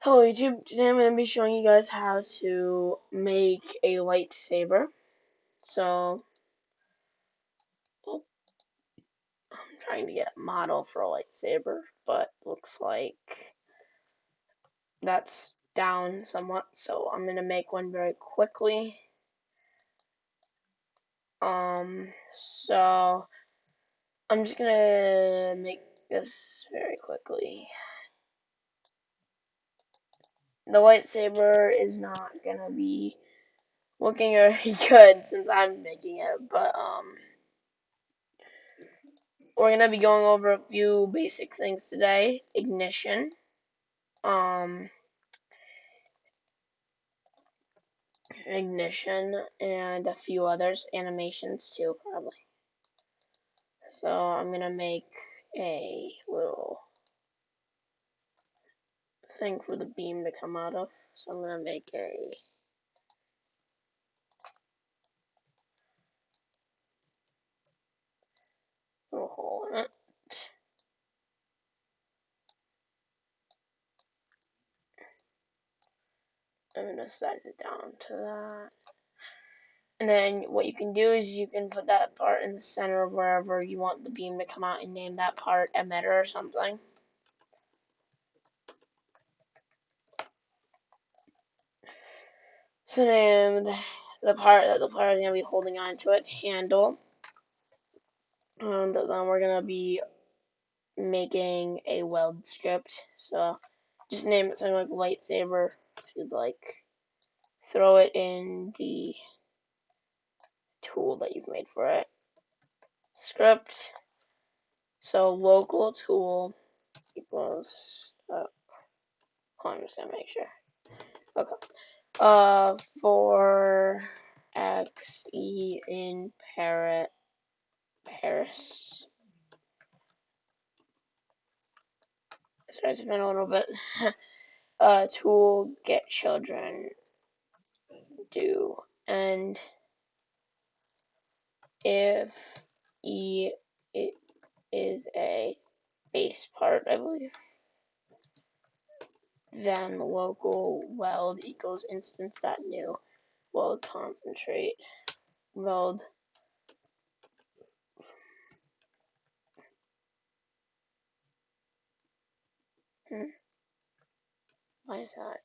Hello YouTube, today I'm going to be showing you guys how to make a lightsaber. So, oh, I'm trying to get a model for a lightsaber, but looks like that's down somewhat, so I'm going to make one very quickly. So I'm just going to make this very quickly. The lightsaber is not going to be looking very good since I'm making it, but we're gonna be going over a few basic things today. Ignition, um, and a few others. Animations too, probably. So I'm gonna make a little thing for the beam to come out of. So I'm gonna make a little hole in it. I'm gonna size it down to that. And then what you can do is you can put that part in the center of wherever you want the beam to come out and name that part emitter or something. So name the part that the player is going to be holding on to it, handle. And then we're going to be making a weld script. So just name it something like lightsaber if you'd like. Throw it in the tool that you've made for it. Script. So local tool equals, I'm just going to make sure. Okay. For XE in Paris. Sorry, it's been a little bit. Tool get children do, and if E it is a base part, I believe, then local weld equals instance.new weld concentrate weld. Why is that?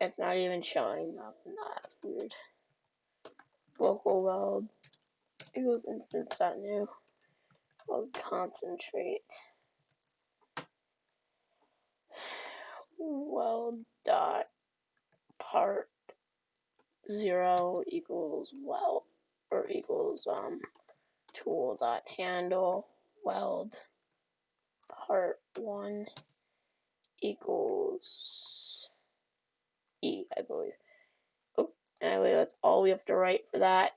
It's not even showing up. That's weird. Local weld equals instance.new weld concentrate weld dot part 0 equals weld or equals tool dot handle weld part 1 equals E, I believe. Oh, anyway, that's all we have to write for that.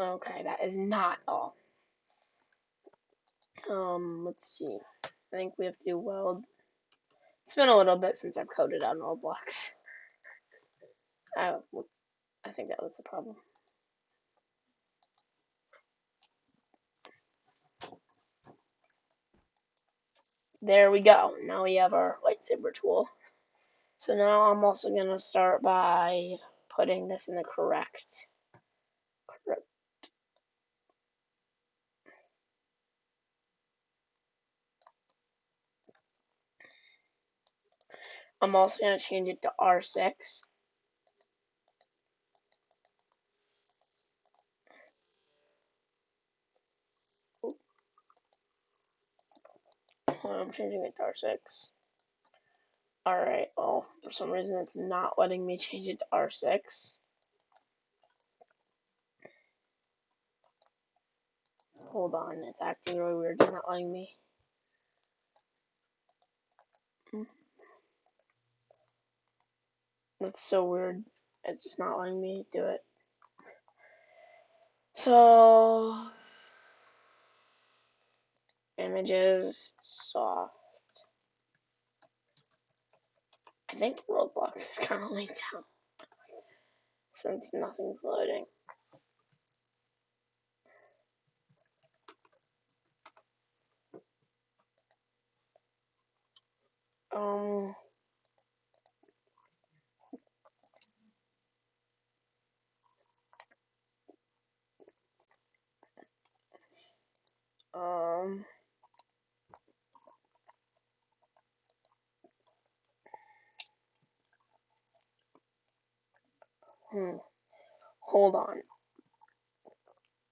Okay, that is not all. Let's see. I think we have to do weld. It's been a little bit since I've coded on Roblox. I think that was the problem. There we go. Now we have our lightsaber tool. So now I'm also going to start by putting this in the correct. I'm also going to change it to R6. I'm changing it to R6. Alright, well, for some reason it's not letting me change it to R6. Hold on, it's acting really weird. It's not letting me. That's so weird. It's just not letting me do it. So, images, soft. I think Roblox is currently down. since nothing's loading. Um, um, Hold on.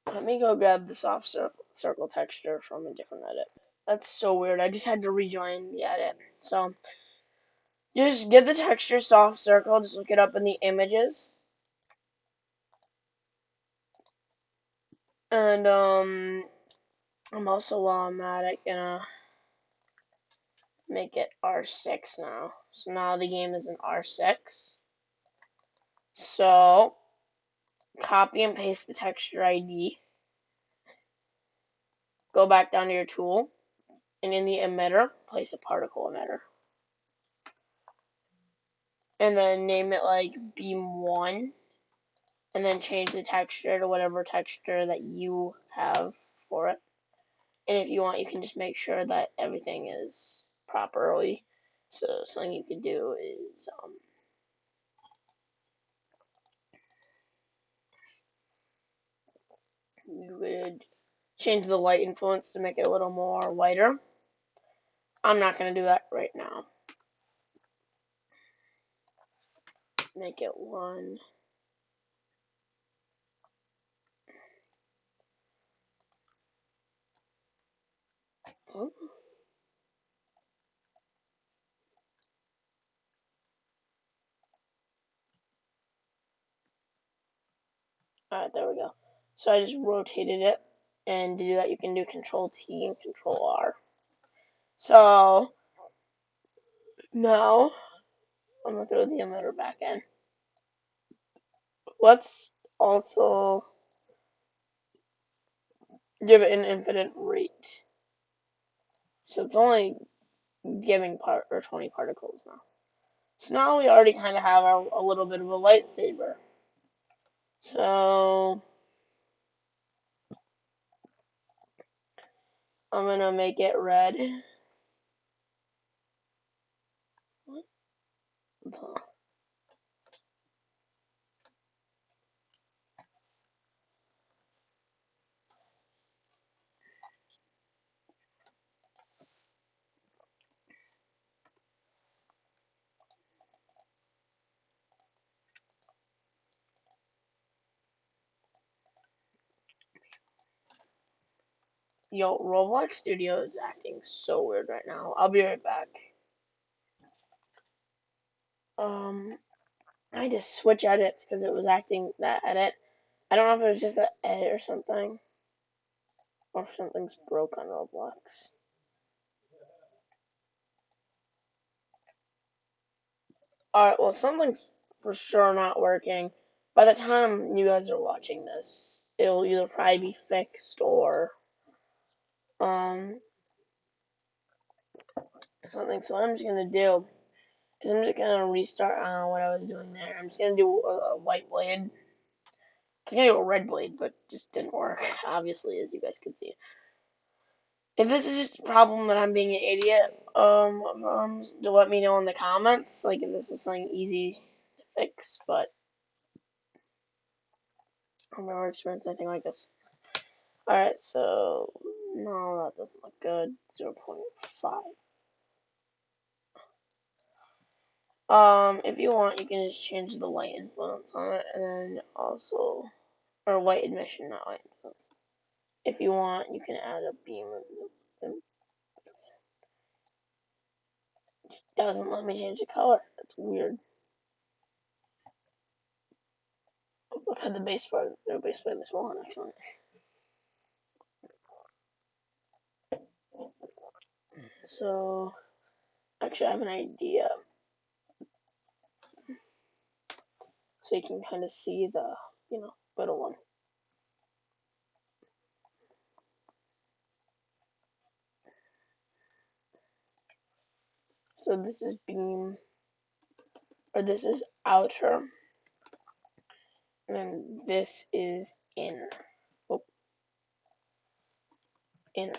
Let me go grab the soft circle texture from a different edit. That's so weird. I just had to rejoin the edit. So, just get the texture soft circle. Just look it up in the images. And, I'm also, while I'm at it, gonna make it R6 now. So now the game is in R6. So, copy and paste the texture ID. Go back down to your tool. And in the emitter, place a particle emitter. And then name it like beam 1. And then change the texture to whatever texture that you have for it. And if you want, you can just make sure that everything is properly. So something you could do is you would change the light influence to make it a little more whiter. I'm not going to do that right now. Make it 1. Oh. Alright, there we go. So I just rotated it. And to do that, you can do Control T and Control R. So now I'm going to throw the emitter back in. Let's also give it an infinite rate. So it's only giving 20 particles now. So now we already kind of have a little bit of a lightsaber. So I'm gonna make it red. Yo, Roblox Studio is acting so weird right now. I'll be right back. I had to switch edits because it was acting that edit. I don't know if it was just that edit or something. Or if something's broke on Roblox. Alright, well, something's for sure not working. By the time you guys are watching this, it'll either probably be fixed or something. So what I'm just gonna do is I'm just gonna restart what I was doing there. I'm just gonna do a white blade. I was gonna do a red blade, but just didn't work, obviously, as you guys can see. If this is just a problem that I'm being an idiot, to let me know in the comments, like if this is something easy to fix, but I've never experienced anything like this. Alright, so no, that doesn't look good. 0.5. If you want, you can just change the light influence on it, and then also, or light emission, not light influence. If you want, you can add a beam. It doesn't let me change the color. That's weird. Look at the base part. The base part is one. Excellent. So, actually, I have an idea. So you can kind of see the, little one. So this is beam, or this is outer. And this is inner. Oh, inner.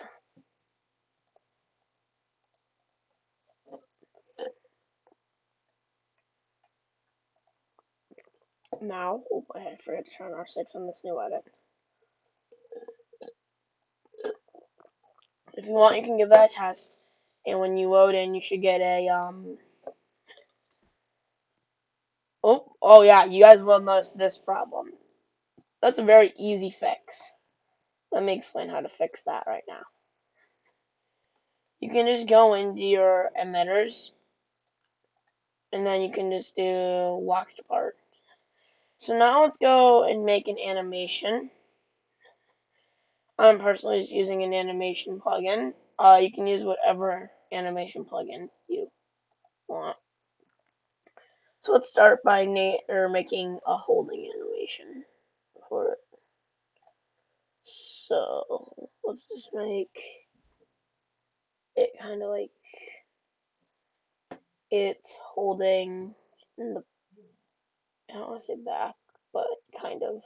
Now, oh, I forgot to turn R6 on this new edit. If you want, you can give that a test. And when you load in, you should get a, oh yeah, you guys will notice this problem. That's a very easy fix. Let me explain how to fix that right now. You can just go into your emitters, and then you can just do locked apart. So now let's go and make an animation. I'm personally just using an animation plugin. You can use whatever animation plugin you want. So let's start by making a holding animation for it. So let's just make it kind of like it's holding in the, I don't want to say back, but kind of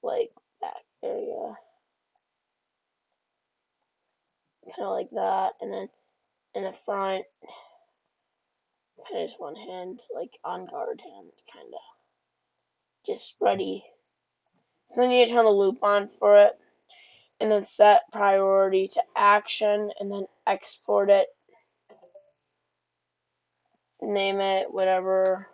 like back area. Kind of like that, and then in the front, kind of just one hand, like on guard hand, kind of just ready. So then you turn the loop on for it, and then set priority to action, and then export it. Name it whatever.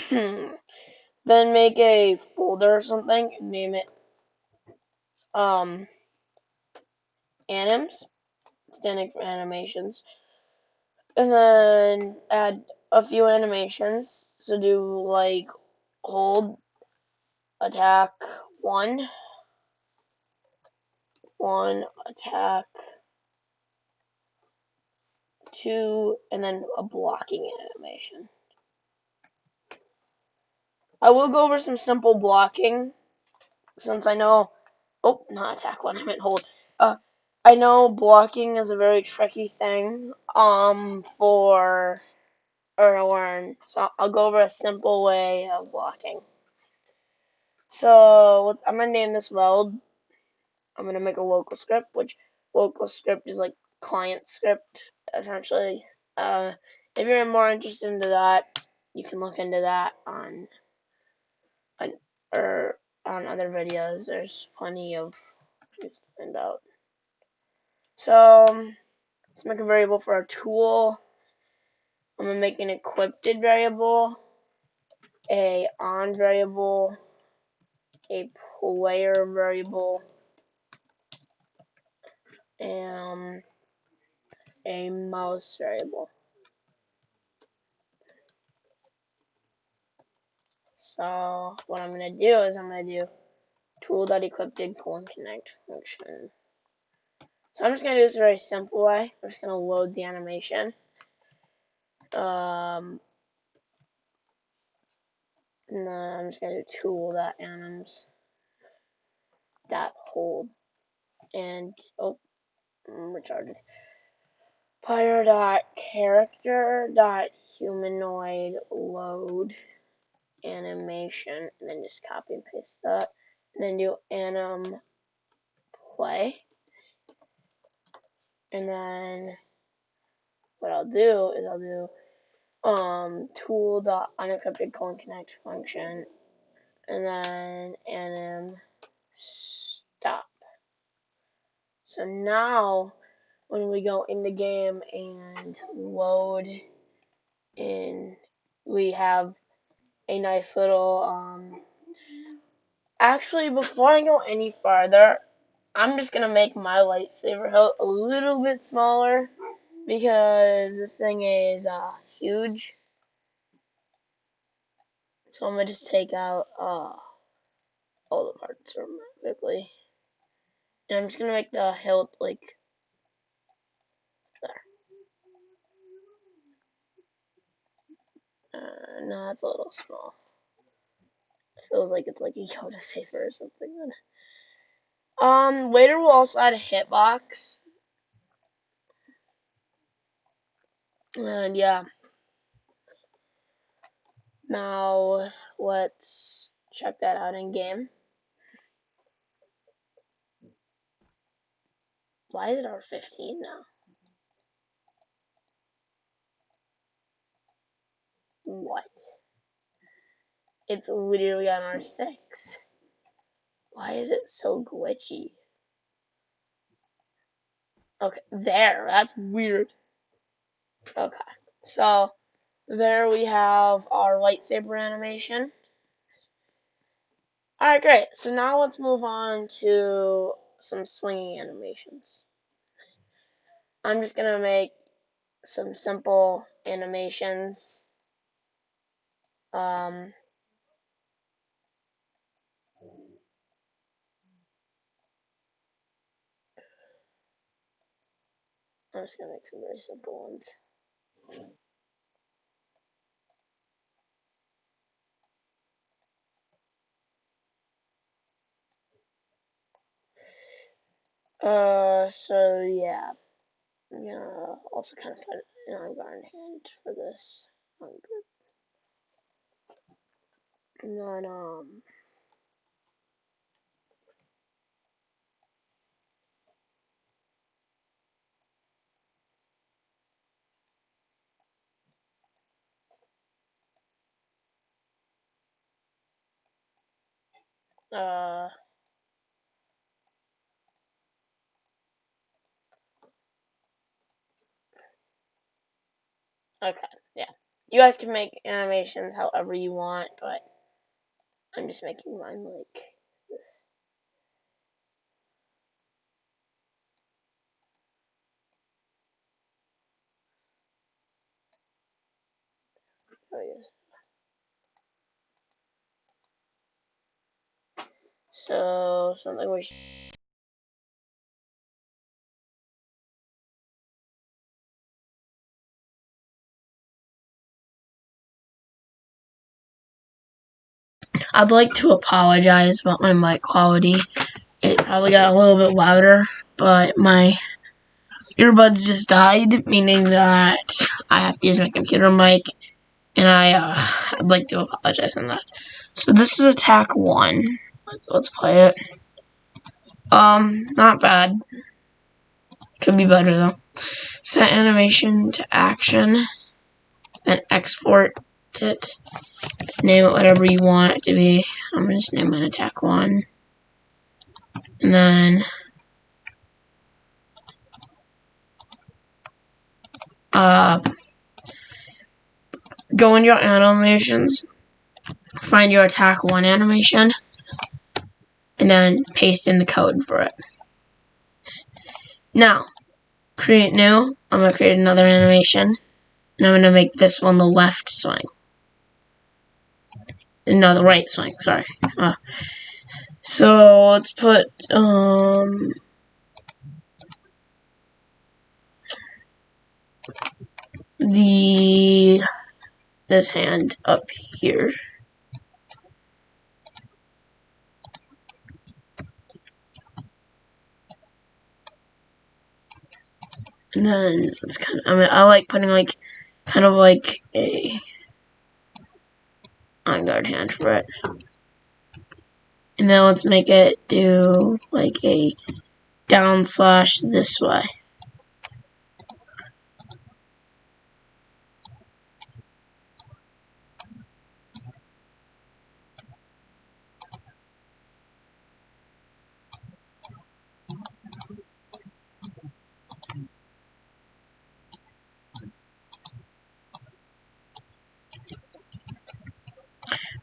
Then make a folder or something and name it anims, standing for animations. And then add a few animations. So do like hold, attack, one, attack, two, and then a blocking animation. I will go over some simple blocking since I know, oh, not attack one, I meant hold. I know blocking is a very tricky thing, for or to learn. So I'll go over a simple way of blocking. So I'm gonna name this weld. I'm gonna make a local script, which local script is like client script essentially. If you're more interested into that, you can look into that on or on other videos. There's plenty of things to find out. So let's make a variable for our tool. I'm gonna make an equipped variable, a on variable, a player variable, and a mouse variable. So what I'm gonna do is I'm gonna do tool.equipped::connect function. So I'm just gonna do this a very simple way. I'm just gonna load the animation. And then I'm just gonna do tool.anims.hold and oh, I'm retarded. Player.character.humanoid load animation, and then just copy and paste that, and then do anim play, and then what I'll do is I'll do tool.unencrypted::connect function, and then anim stop. So now when we go in the game and load in, we have a nice little actually, before I go any farther, I'm just gonna make my lightsaber hilt a little bit smaller because this thing is huge. So I'm gonna just take out all the parts quickly, and I'm just gonna make the hilt like there. No, that's a little small. It feels like it's like a Yoda saber or something. Later we'll also add a hitbox. And yeah, now let's check that out in game. Why is it R15 now? What? It's literally on R6. Why is it so glitchy? Okay, there. That's weird. Okay, so there we have our lightsaber animation. Alright, great. So now let's move on to some swinging animations. I'm just gonna make some simple animations. I'm just gonna make some very simple ones. So yeah, I'm gonna also kind of put an on-guard hand for this. And then, okay, yeah. You guys can make animations however you want, but I'm just making mine like this. Oh, yes. So, something we should. I'd like to apologize about my mic quality. It probably got a little bit louder, but my earbuds just died, meaning that I have to use my computer mic, and I'd like to apologize on that. So this is attack 1. Let's play it. Not bad. Could be better though. Set animation to action, then export it. Name it whatever you want it to be. I'm gonna just name it attack 1. And then go in your animations, find your attack 1 animation, and then paste in the code for it. Now, create new. I'm going to create another animation, and I'm going to make this one the left swing. No, the right swing, sorry. So, let's put, this hand up here. And then it's kind of, I like putting like, kind of like a on guard hand for it. And then let's make it do like a down slash this way.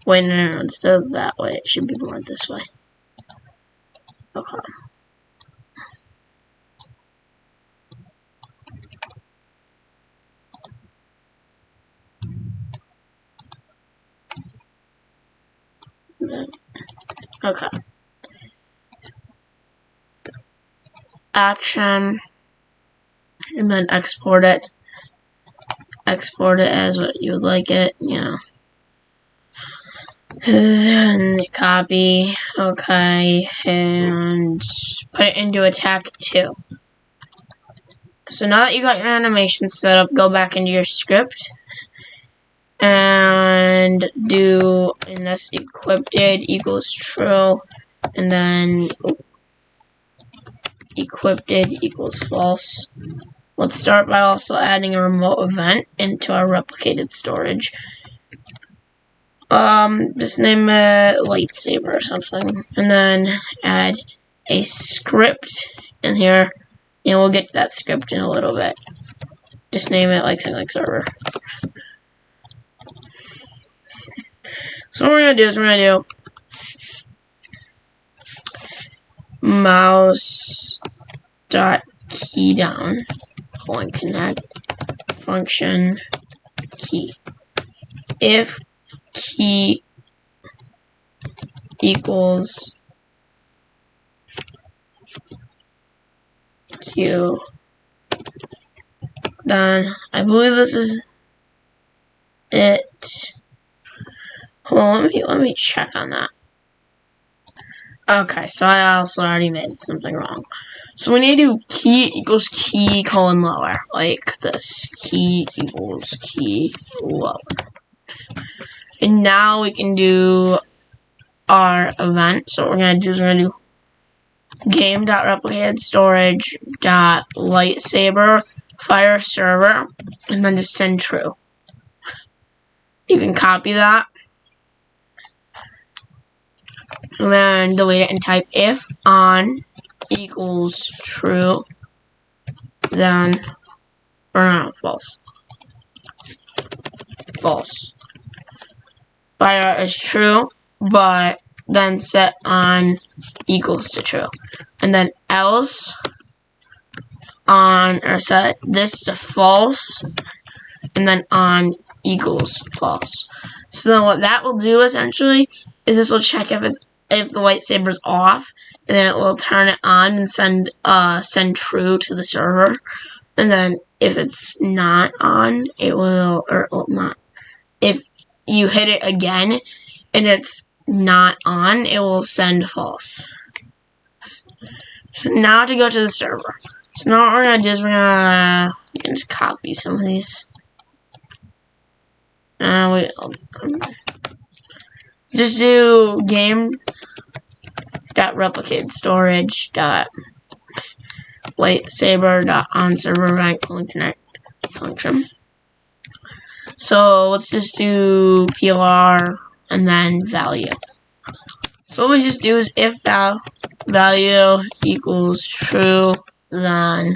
Wait, no, instead of that way, it should be more this way. Okay. Okay. Action, and then export it. Export it as what you would like it, you know. And copy, okay, and put it into attack 2. So now that you got your animation set up, go back into your script and do in this equipped equals true, and then equipped equals false. Let's start by also adding a remote event into our replicated storage. Just name it Lightsaber or something, and then add a script in here, and we'll get to that script in a little bit. Just name it like something like server. So what we're gonna do is we're gonna do mouse dot key down connect function key. If key equals Q, then I believe this is it. Hold on, let me check on that. Okay, so I also already made something wrong. So we need to do key equals key colon lower, like this. Key equals key lower. And now we can do our event. So what we're gonna do is we're gonna do game.replicatedStorage.lightsaber fire server, and then just send true. You can copy that, and then delete it and type if on equals true, then, or no, false. False. Fire is true, but then set on equals to true. And then else on, or set this to false, and then on equals false. So then what that will do essentially is this will check if the lightsaber's off, and then it will turn it on and send true to the server. And then if it's not on, it will, or well, not. If you hit it again and it's not on, it will send false. So now to go to the server. So now what we're gonna do is we can just copy some of these. Just do game.replicatedStorage.lightsaber.onServerEvent.connect function. So let's just do PLR and then value. So what we just do is if value equals true, then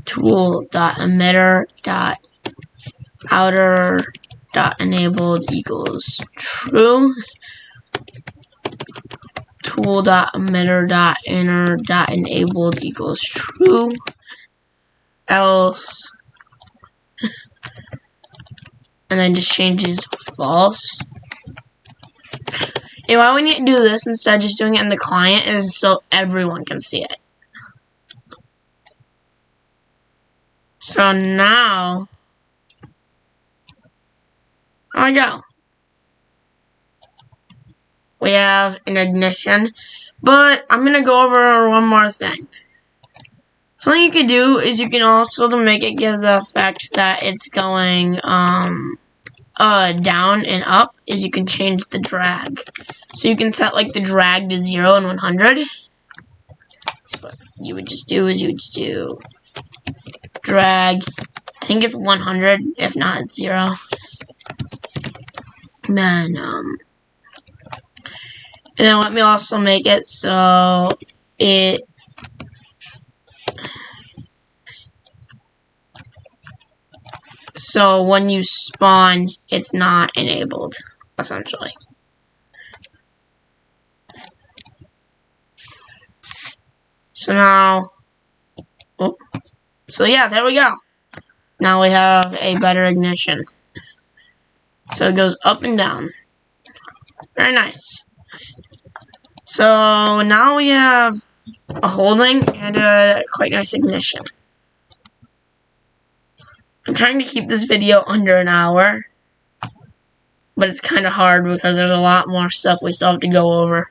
tool.emitter.outer.enabled equals true. Tool.emitter.inner.enabled equals true. Else, and then just changes to false. And why we need to do this instead of just doing it in the client is so everyone can see it. So now, there we go. We have an ignition, but I'm going to go over one more thing. Something you could do is you can also, to make it give the effect that it's going down and up, is you can change the drag. So you can set like the drag to 0 and 100. So what you would just do is you would just do drag, I think it's 100, if not it's 0. And then let me also make it so so when you spawn, it's not enabled, essentially. So now, so yeah, there we go. Now we have a better ignition. So it goes up and down. Very nice. So now we have a holding and a quite nice ignition. I'm trying to keep this video under an hour, but it's kind of hard because there's a lot more stuff we still have to go over.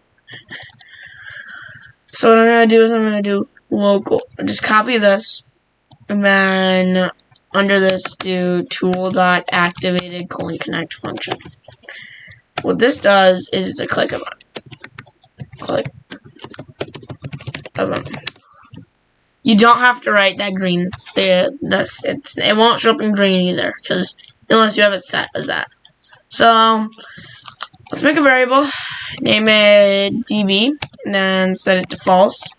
So what I'm going to do is I'm going to do local. Just copy this, And then under this, do tool.activated::connect function. What this does is it's a click event. Click event. You don't have to write that green. It won't show up in green either, because unless you have it set as that. So let's make a variable, name it db, and then set it to false.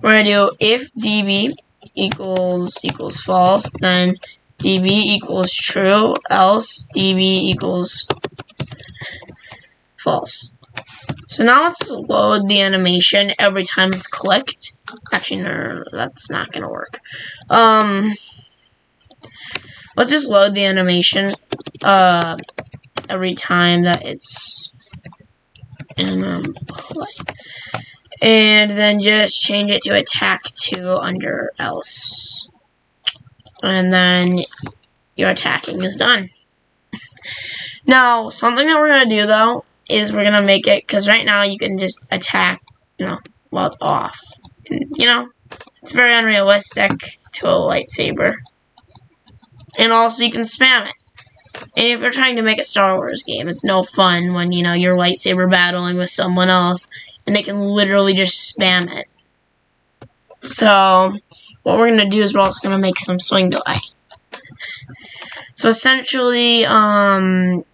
We're gonna do if db equals false, then db equals true, else db equals false. So now let's load the animation every time it's clicked. Actually, no, that's not gonna work. Let's just load the animation every time that it's in play. And then just change it to attack 2 under else. And then your attacking is done. Now, something that we're going to do, though, is we're going to make it, because right now you can just attack, while it's off. And, it's very unrealistic to a lightsaber. And also you can spam it. And if you're trying to make a Star Wars game, it's no fun when, you're lightsaber battling with someone else and they can literally just spam it. So, what we're going to do is we're also going to make some swing delay. So, essentially, and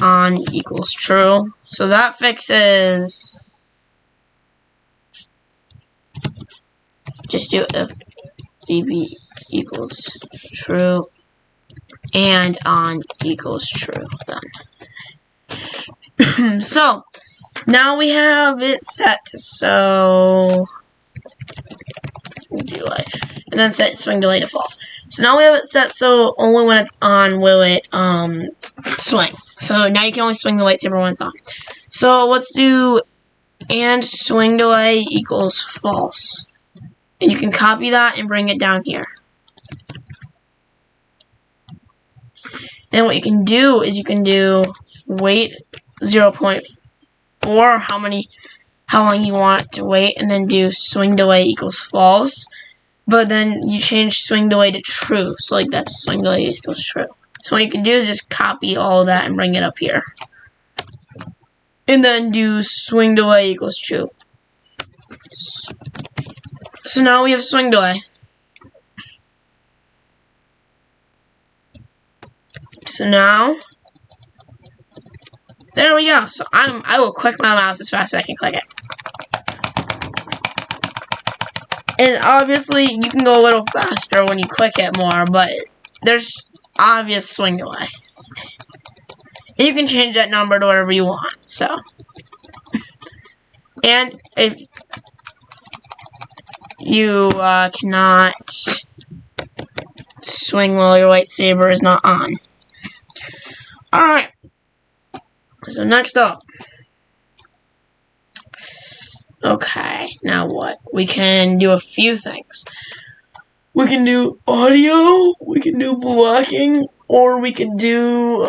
on equals true. So, that fixes... Just do if db equals true and on equals true then. So now we have it set, so delay, and then set swing delay to false. So now we have it set so only when it's on will it swing. So now you can only swing the lightsaber when it's on. So let's do and swing delay equals false. And you can copy that and bring it down here. Then what you can do is you can do wait 0.4, how long you want to wait, and then do swing delay equals false. But then you change swing delay to true. So like that's swing delay equals true. So what you can do is just copy all of that and bring it up here. And then do swing delay equals true. So now we have swing delay. So now, there we go. So I will click my mouse as fast as I can click it. And obviously, you can go a little faster when you click it more, but there's obvious swing delay. And you can change that number to whatever you want, so. And if you cannot swing while your lightsaber is not on. Alright. So next up. Okay, now what? We can do a few things. We can do audio, we can do blocking, or we can do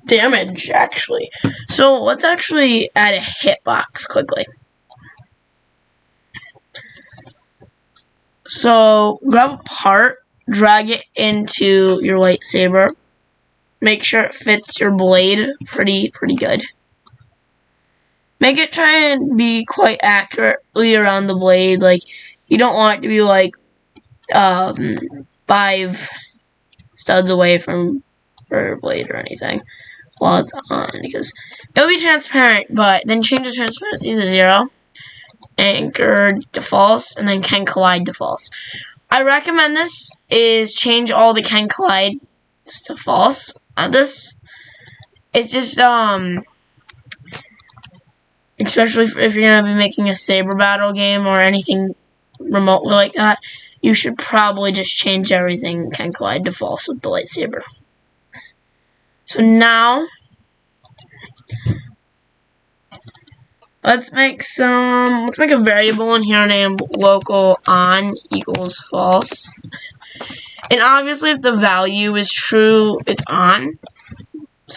damage, actually. So let's actually add a hitbox quickly. So grab a part, drag it into your lightsaber. Make sure it fits your blade pretty good. Make it try and be quite accurately around the blade. Like, you don't want it to be like 5 studs away from your blade or anything while it's on, because it'll be transparent, but then change the transparency to 0. Anchor to false, and then can collide to false. I recommend this is change all the can collide to false on this. It's just especially if you're gonna be making a saber battle game or anything remotely like that, you should probably just change everything can collide to false with the lightsaber. So now let's make a variable in here named local on equals false. And obviously if the value is true, it's on.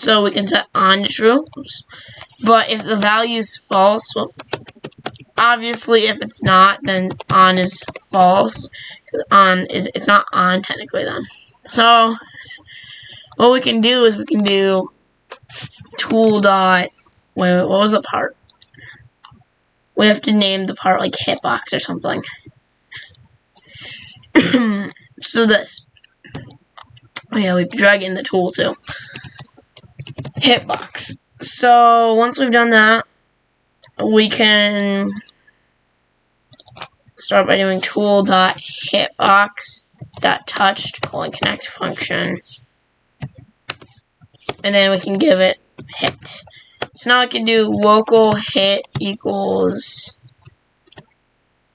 so we can set on to true. Oops. But if the value is false, well, obviously if it's not, then on is false. It's not on technically then. So what we can do is we can do tool dot. Wait, what was the part? We have to name the part like hitbox or something. So this. Oh yeah, we drag in the tool too. Hitbox. So once we've done that, we can start by doing tool.hitbox.touched connect function. And then we can give it hit. So now I can do local hit equals,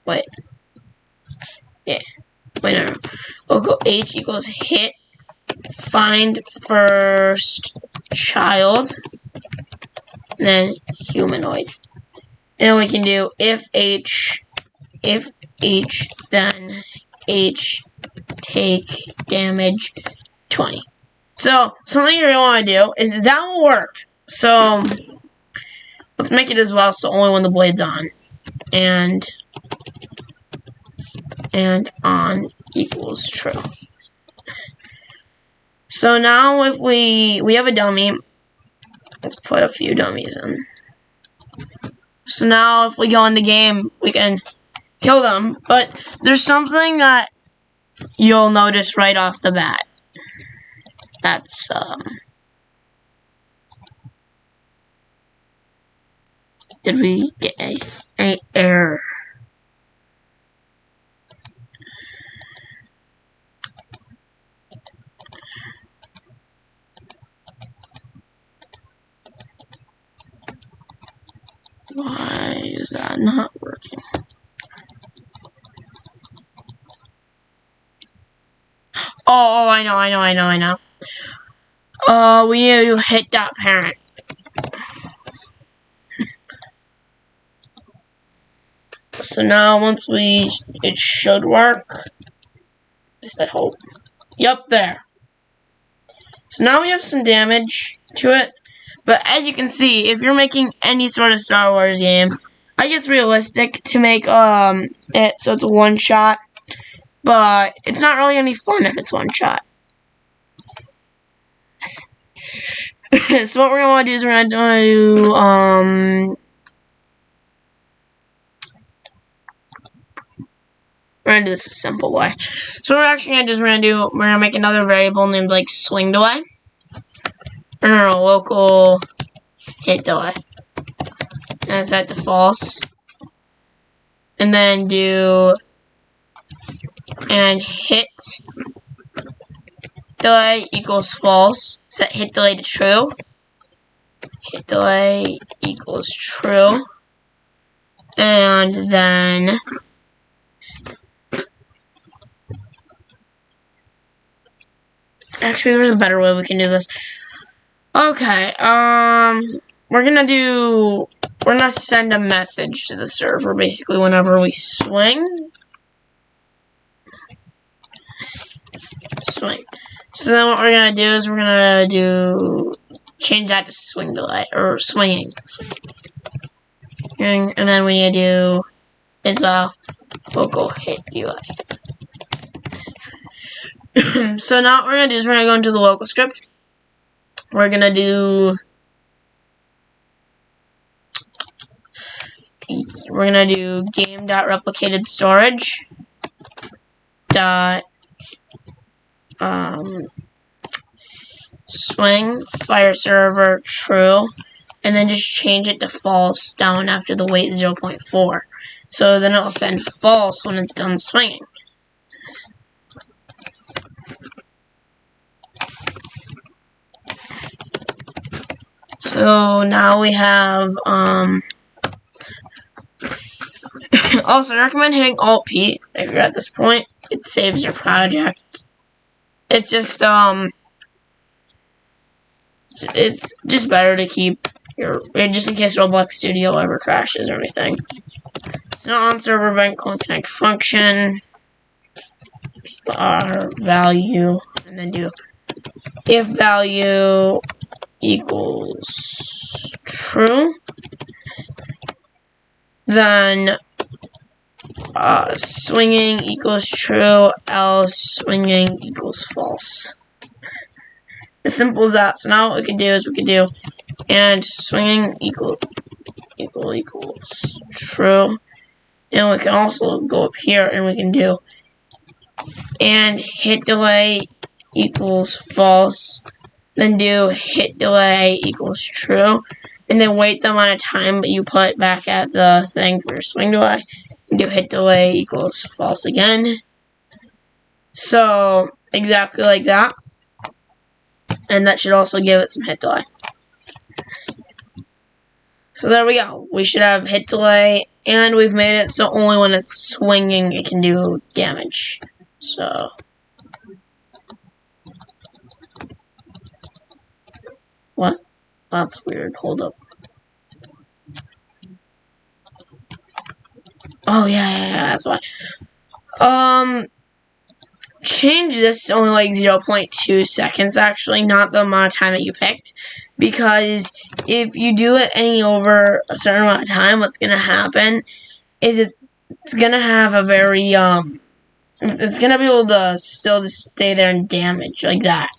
wait, yeah, wait, no, local h equals hit, find first child, and then humanoid. And then we can do if h, then h, take damage 20. So, something you really want to do is that will work. So, let's make it as well so only when the blade's on. And on equals true. So now if we have a dummy, let's put a few dummies in. So now if we go in the game, we can kill them. But there's something that you'll notice right off the bat. That's, did we get a error? Why is that not working? Oh, I know. We need to do hit.parent. So now once it should work. At least I hope. Yep, there. So now we have some damage to it. But as you can see, if you're making any sort of Star Wars game, I think it's realistic to make it so it's a one shot. But it's not really gonna be fun if it's one shot. So what we're gonna want to do is we're gonna do this a simple way. So what we're actually gonna do is we're gonna make another variable named like swing delay. No, local hit delay. And set to false. And then do hit delay equals false. Set hit delay to true. Hit delay equals true. And then actually there's a better way we can do this. Okay, we're gonna send a message to the server basically whenever we swing. So then what we're gonna do is we're gonna change that to swing delay, or swinging. And then we need to do as well local hit delay. So now what we're gonna do is we're gonna go into the local script. We're gonna do game.replicated storage dot swing fire server true, and then just change it to false down after the weight 0.4. So then it'll send false when it's done swinging. So now we have also I recommend hitting Alt-P if you're at this point. It saves your project. It's just it's just better to keep just in case Roblox Studio ever crashes or anything. So now on server event connect function value, and then do if value equals true. Then swinging equals true, else swinging equals false. As simple as that. So now what we can do is we can do and swinging equals true. And we can also go up here and we can do and hit delay equals false. Then do hit delay equals true. And then wait the amount of time that you put back at the thing for your swing delay. And do hit delay equals false again. So exactly like that. And that should also give it some hit delay. So there we go. We should have hit delay, and we've made it so only when it's swinging it can do damage. So what? That's weird. Hold up. Oh yeah, that's why. Change this to only like 0.2 seconds, actually, not the amount of time that you picked. Because if you do it any over a certain amount of time, what's going to happen is it's going to have a very, it's going to be able to still just stay there and damage, like that.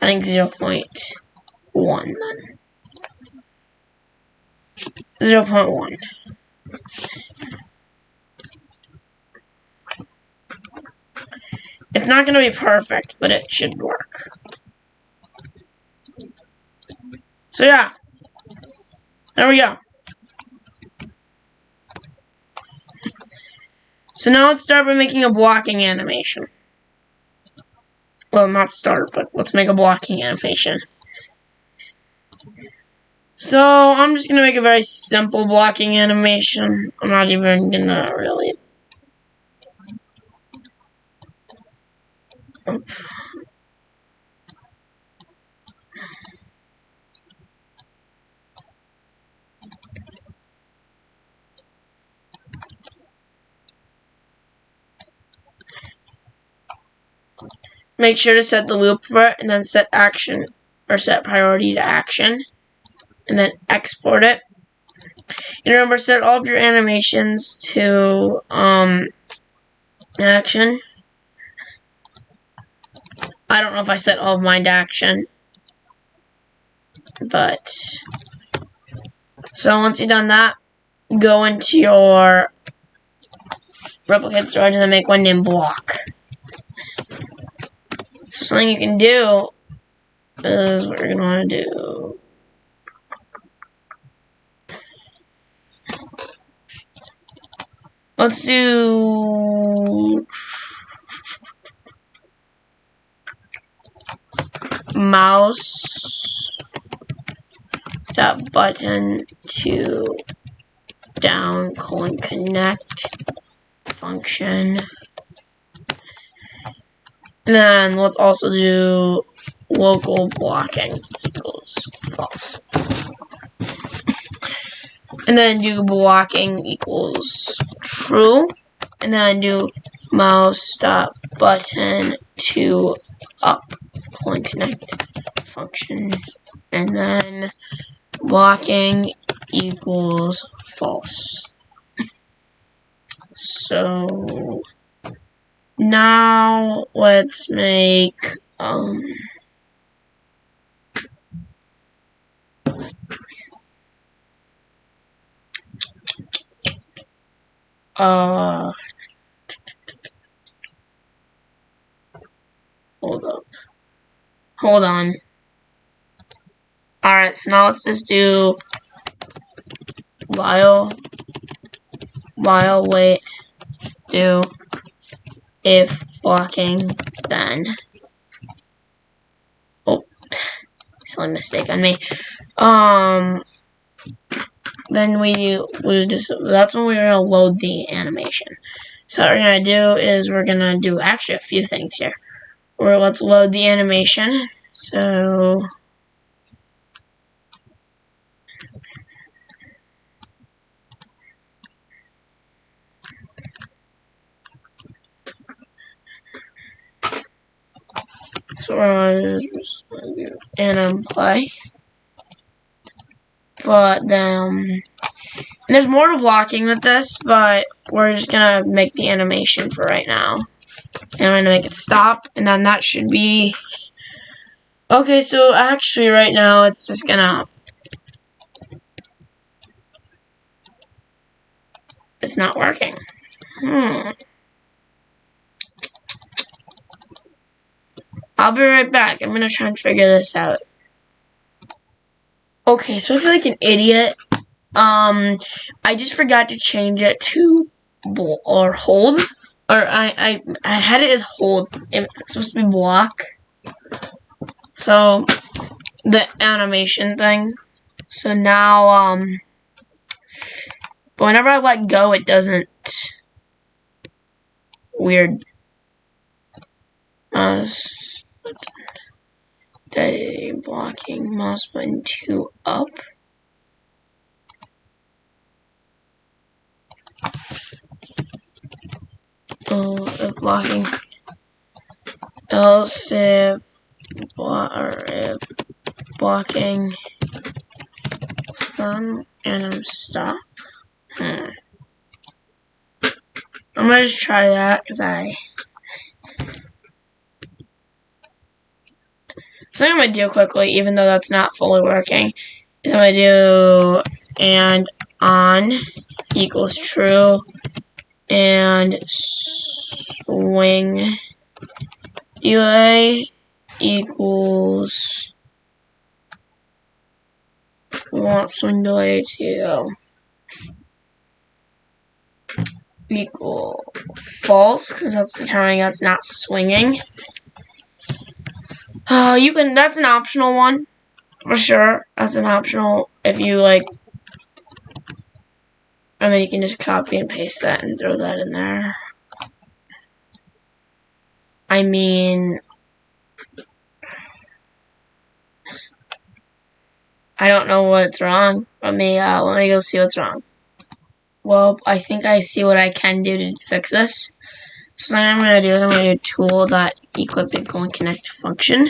I think 0.1 then. 0.1. It's not going to be perfect, but it should work. So yeah, there we go. So now let's start by making a blocking animation. Well, not start, but let's make a blocking animation. So I'm just going to make a very simple blocking animation. I'm not even going to really... Make sure to set the loop for it, and then set action, or set priority to action, and then export it. And remember, set all of your animations to, action. I don't know if I set all of mine to action, but, so once you've done that, go into your replicate storage and then make one named block. So something you can do is what you're going to want to do. Let's do mouse dot button to down connect function. And then let's also do local blocking equals false. And then do blocking equals true. And then do mouse dot button to up connect function. And then blocking equals false. So now let's make hold on. Alright, so now let's just do while wait, do if blocking, then silly mistake on me. Then that's when we're gonna load the animation. So what we're gonna do is we're gonna do actually a few things here. Let's load the animation. So we're gonna do anim play. But then there's more to blocking with this, but we're just gonna make the animation for right now. And I'm gonna make it stop, and then that should be okay. So actually, right now it's just gonna. It's not working. I'll be right back. I'm gonna try and figure this out. Okay, so I feel like an idiot. I just forgot to change it to or hold. Or I had it as hold. It's supposed to be block. So the animation thing. So now but whenever I let go, it doesn't. Weird. Day blocking mouse button 2 up. If blocking. Else if blocking thumb and I'm stop. I'm gonna just try that because so I'm gonna do quickly, even though that's not fully working, is I'm gonna do and on equals true and swing delay equals we want swing delay to equal false because that's determining that's not swinging. That's an optional one for sure. That's an optional if you like. And then you can just copy and paste that and throw that in there. I mean, I don't know what's wrong. Let me go see what's wrong. Well, I think I see what I can do to fix this. So what I'm gonna do is I'm gonna do tool.equip::connect function.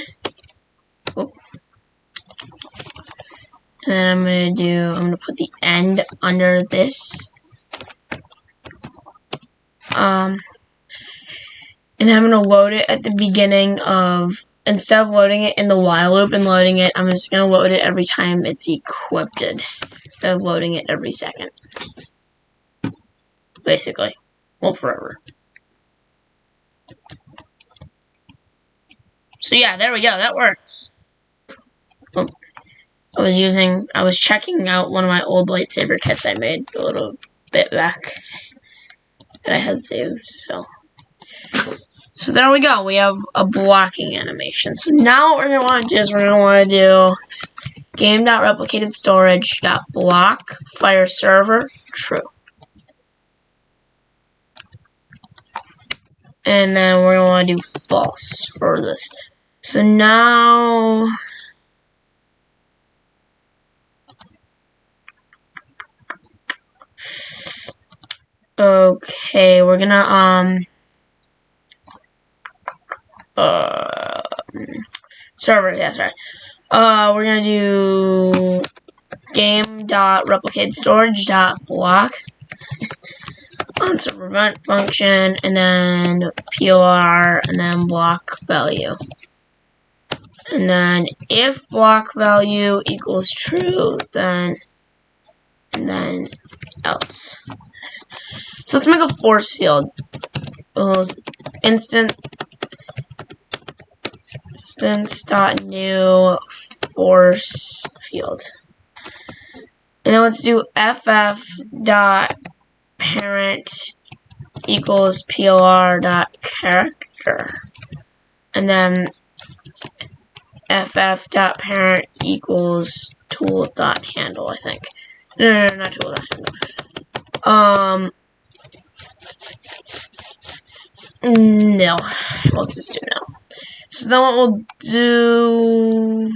Oh. And I'm gonna put the end under this. And I'm gonna load it at the beginning of, instead of loading it in the while loop and loading it, I'm just gonna load it every time it's equipped, instead of loading it every second. Basically. Well, forever. So yeah, there we go, that works. Oh. I was checking out one of my old lightsaber kits I made a little bit back that I had saved, so there we go, we have a blocking animation. So now what we're gonna want to do is we're gonna want to do game.replicatedStorage.block fire server true. And then we're gonna want to do false for this. So now okay, we're gonna server, that's right. We're gonna do game.replicatedStorage.block on server event function, and then POR, and then block value. And then if block value equals true, then else. So let's make a force field. Instance.new force field. And then let's do ff.parent equals PLR.character. And then ff.parent equals tool.handle, I think. No, not tool.handle. No. Let's just do no. So then what we'll do...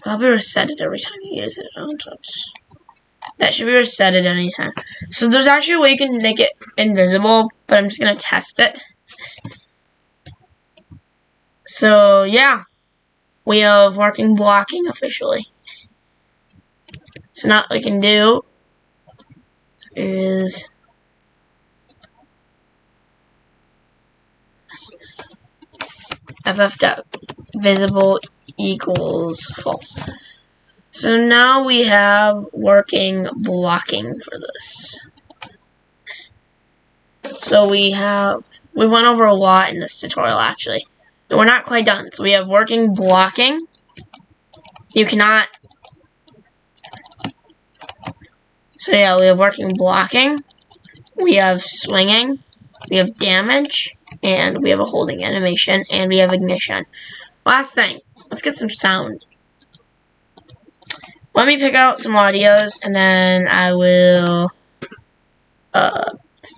I'll be reset it every time you use it. That should be reset at any time. So there's actually a way you can make it invisible, but I'm just going to test it. So, yeah. we have working blocking officially. So now what we can do is ff.visible equals false. So now we have working blocking for this. So we went over a lot in this tutorial actually. But we're not quite done. So we have working blocking. You cannot. So yeah, we have working blocking. We have swinging. We have damage. And we have a holding animation. And we have ignition. Last thing. Let's get some sound. Let me pick out some audios. And then I will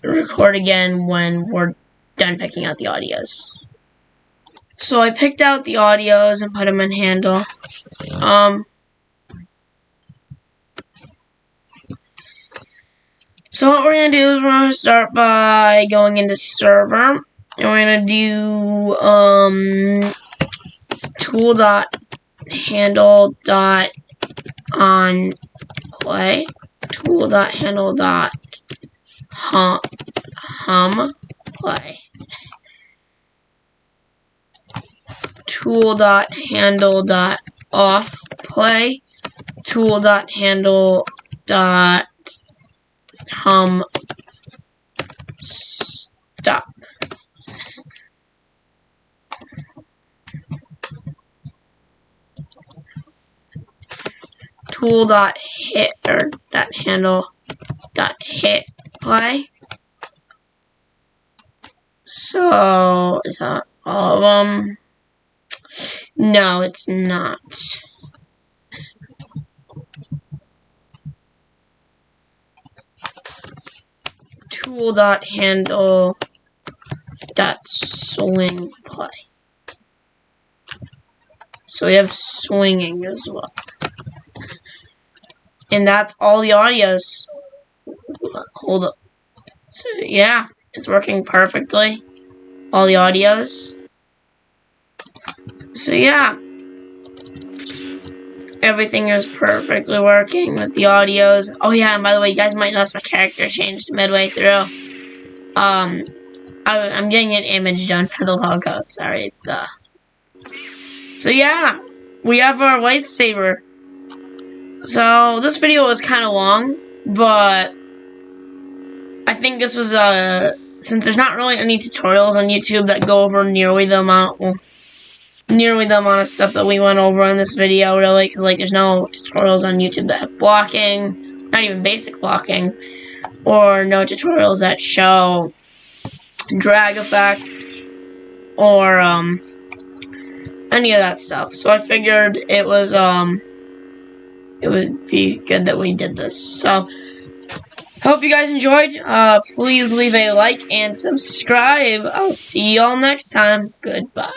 record again when we're done picking out the audios. So I picked out the audios and put them in handle. So what we're going to do is we're going to start by going into server. And we're going to do tool.handle.onPlay. Tool.handle.hum play. Tool.handle.off play. Tool.handle.hum stop. Tool.hit or .handle.hit play. So is that all of them? No, it's not. Tool.handle.swing play. So we have swinging as well. And that's all the audios. Hold up. So yeah, it's working perfectly. All the audios. So yeah. Everything is perfectly working with the audios. Oh yeah, and by the way, you guys might notice my character changed midway through. I'm getting an image done for the logo. Sorry. So yeah, we have our lightsaber. So this video was kind of long, but I think this was since there's not really any tutorials on YouTube that go over nearly the amount of stuff that we went over in this video, really, because like there's no tutorials on YouTube that have blocking, not even basic blocking, or no tutorials that show drag effect or any of that stuff. So I figured it would be good that we did this. So hope you guys enjoyed. Please leave a like and subscribe. I'll see y'all next time. Goodbye.